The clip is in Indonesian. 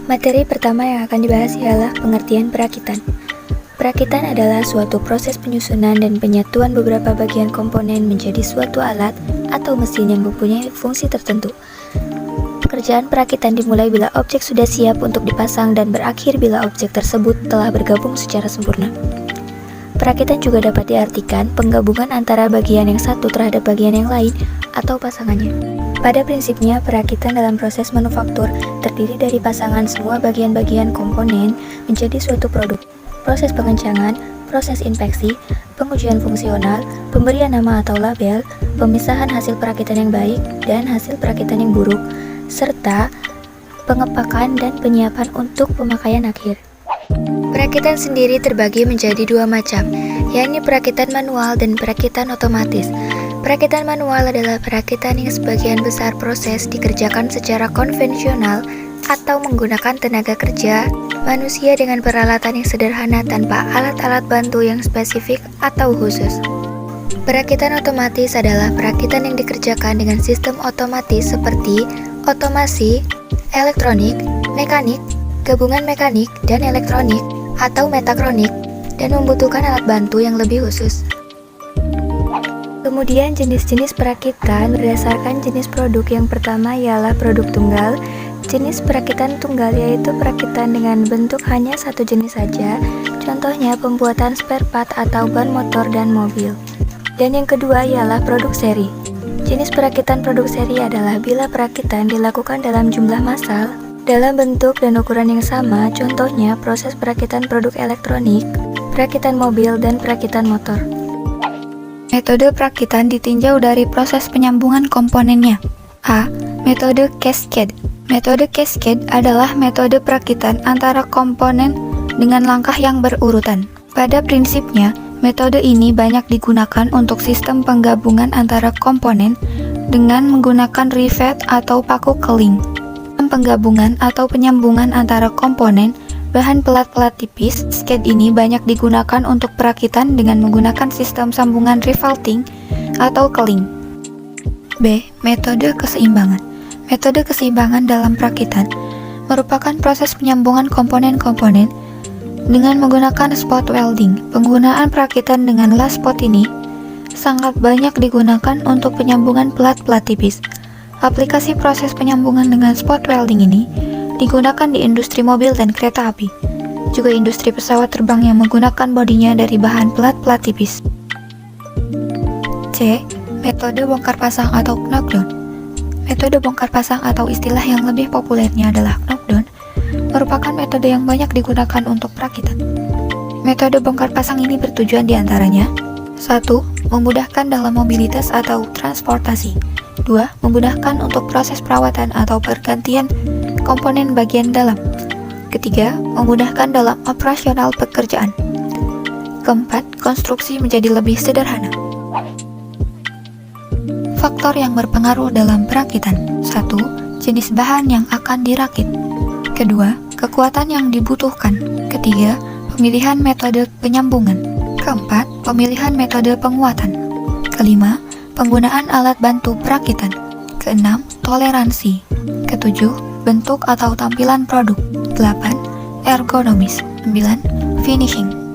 Materi pertama yang akan dibahas ialah pengertian perakitan. Perakitan adalah suatu proses penyusunan dan penyatuan beberapa bagian komponen menjadi suatu alat atau mesin yang mempunyai fungsi tertentu. Pekerjaan perakitan dimulai bila objek sudah siap untuk dipasang dan berakhir bila objek tersebut telah bergabung secara sempurna. Perakitan juga dapat diartikan penggabungan antara bagian yang satu terhadap bagian yang lain atau pasangannya. Pada prinsipnya, perakitan dalam proses manufaktur terdiri dari pasangan semua bagian-bagian komponen menjadi suatu produk. Proses pengencangan, proses inspeksi, pengujian fungsional, pemberian nama atau label, pemisahan hasil perakitan yang baik dan hasil perakitan yang buruk, serta pengepakan dan penyiapan untuk pemakaian akhir. Perakitan sendiri terbagi menjadi dua macam, yakni perakitan manual dan perakitan otomatis. Perakitan manual adalah perakitan yang sebagian besar proses dikerjakan secara konvensional atau menggunakan tenaga kerja manusia dengan peralatan yang sederhana tanpa alat-alat bantu yang spesifik atau khusus. Perakitan otomatis adalah perakitan yang dikerjakan dengan sistem otomatis seperti otomasi, elektronik, mekanik, gabungan mekanik dan elektronik atau metakronik dan membutuhkan alat bantu yang lebih khusus. Kemudian jenis-jenis perakitan berdasarkan jenis produk. Yang pertama ialah produk tunggal. Jenis perakitan tunggal yaitu perakitan dengan bentuk hanya satu jenis saja, contohnya pembuatan spare part atau ban motor dan mobil. Dan yang kedua ialah produk seri. Jenis perakitan produk seri adalah bila perakitan dilakukan dalam jumlah massal, dalam bentuk dan ukuran yang sama, contohnya proses perakitan produk elektronik, perakitan mobil, dan perakitan motor. Metode perakitan ditinjau dari proses penyambungan komponennya. A. Metode cascade. Metode cascade adalah metode perakitan antara komponen dengan langkah yang berurutan. Pada prinsipnya, metode ini banyak digunakan untuk sistem penggabungan antara komponen dengan menggunakan rivet atau paku keling. Penggabungan atau penyambungan antara komponen bahan pelat-pelat tipis, cascade ini banyak digunakan untuk perakitan dengan menggunakan sistem sambungan riveting atau keling. B. Metode keseimbangan. Metode keseimbangan dalam perakitan merupakan proses penyambungan komponen-komponen dengan menggunakan spot welding. Penggunaan perakitan dengan las spot ini sangat banyak digunakan untuk penyambungan pelat-pelat tipis. Aplikasi proses penyambungan dengan spot welding ini digunakan di industri mobil dan kereta api, juga industri pesawat terbang yang menggunakan bodinya dari bahan pelat-pelat tipis. C. Metode bongkar pasang atau knockdown. Metode bongkar pasang atau istilah yang lebih populernya adalah knockdown merupakan metode yang banyak digunakan untuk perakitan. Metode bongkar pasang ini bertujuan diantaranya 1. Memudahkan dalam mobilitas atau transportasi. 2. Memudahkan untuk proses perawatan atau pergantian komponen bagian dalam. Ketiga, memudahkan dalam operasional pekerjaan. Keempat, konstruksi menjadi lebih sederhana. Faktor yang berpengaruh dalam perakitan. 1. Jenis bahan yang akan dirakit. Kedua, kekuatan yang dibutuhkan. Ketiga, pemilihan metode penyambungan. Keempat, pemilihan metode penguatan. Kelima, penggunaan alat bantu perakitan. Keenam, toleransi. Ketujuh, bentuk atau tampilan produk. 8. Ergonomis. 9. Finishing.